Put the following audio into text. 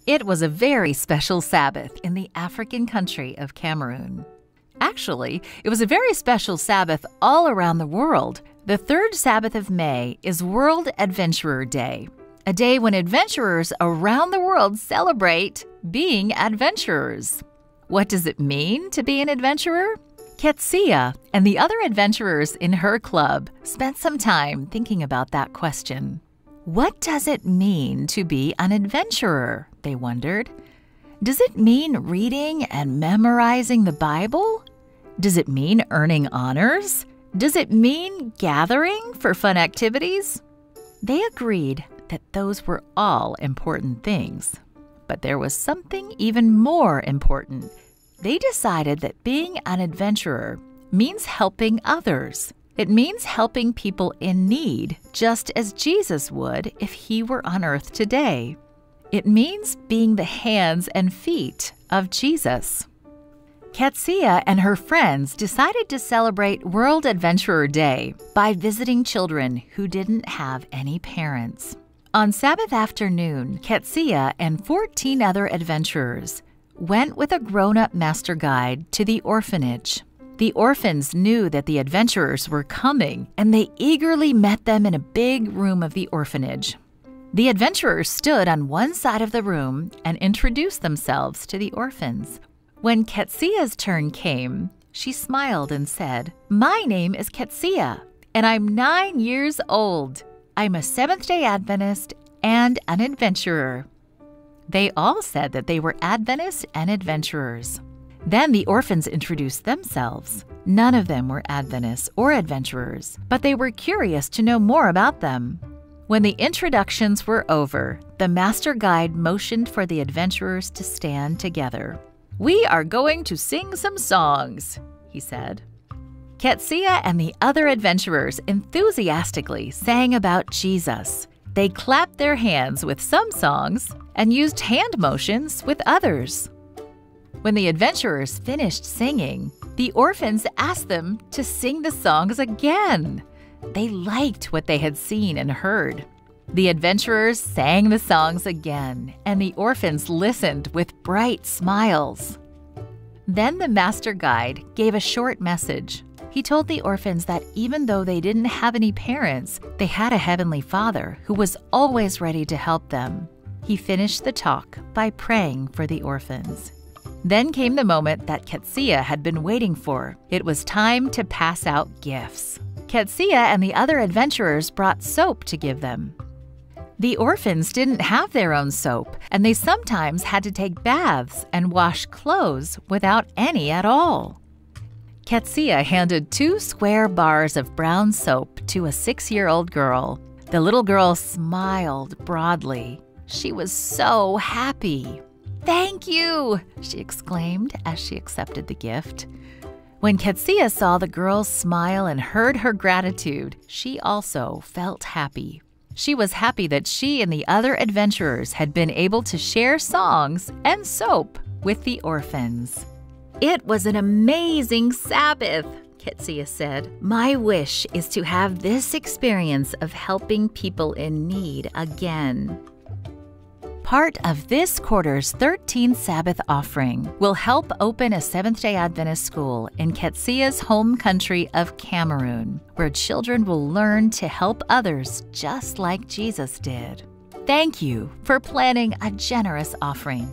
It was a very special Sabbath in the African country of Cameroon. Actually, it was a very special Sabbath all around the world. The third Sabbath of May is World Adventurer Day, a day when adventurers around the world celebrate being adventurers. What does it mean to be an adventurer? Ketsia and the other adventurers in her club spent some time thinking about that question. What does it mean to be an adventurer? They wondered. Does it mean reading and memorizing the Bible? Does it mean earning honors? Does it mean gathering for fun activities? They agreed that those were all important things. But there was something even more important. They decided that being an adventurer means helping others. It means helping people in need, just as Jesus would if he were on earth today. It means being the hands and feet of Jesus. Ketsia and her friends decided to celebrate World Adventurer Day by visiting children who didn't have any parents. On Sabbath afternoon, Ketsia and 14 other adventurers went with a grown-up master guide to the orphanage. The orphans knew that the adventurers were coming, and they eagerly met them in a big room of the orphanage. The adventurers stood on one side of the room and introduced themselves to the orphans. When Ketsia's turn came, she smiled and said, "My name is Ketsia, and I'm 9 years old. I'm a Seventh-day Adventist and an adventurer." They all said that they were Adventists and adventurers. Then the orphans introduced themselves. None of them were Adventists or adventurers, but they were curious to know more about them. When the introductions were over, the master guide motioned for the adventurers to stand together. "We are going to sing some songs," he said. Ketsia and the other adventurers enthusiastically sang about Jesus. They clapped their hands with some songs and used hand motions with others. When the adventurers finished singing, the orphans asked them to sing the songs again. They liked what they had seen and heard. The adventurers sang the songs again, and the orphans listened with bright smiles. Then the master guide gave a short message. He told the orphans that even though they didn't have any parents, they had a heavenly Father who was always ready to help them. He finished the talk by praying for the orphans. Then came the moment that Ketsia had been waiting for. It was time to pass out gifts. Ketsia and the other adventurers brought soap to give them. The orphans didn't have their own soap, and they sometimes had to take baths and wash clothes without any at all. Ketsia handed 2 square bars of brown soap to a 6-year-old girl. The little girl smiled broadly. She was so happy. "Thank you!" she exclaimed as she accepted the gift. When Ketsia saw the girl's smile and heard her gratitude, she also felt happy. She was happy that she and the other adventurers had been able to share songs and soap with the orphans. "It was an amazing Sabbath," Ketsia said. "My wish is to have this experience of helping people in need again." Part of this quarter's 13th Sabbath offering will help open a Seventh-day Adventist school in Ketsia's home country of Cameroon, where children will learn to help others just like Jesus did. Thank you for planning a generous offering.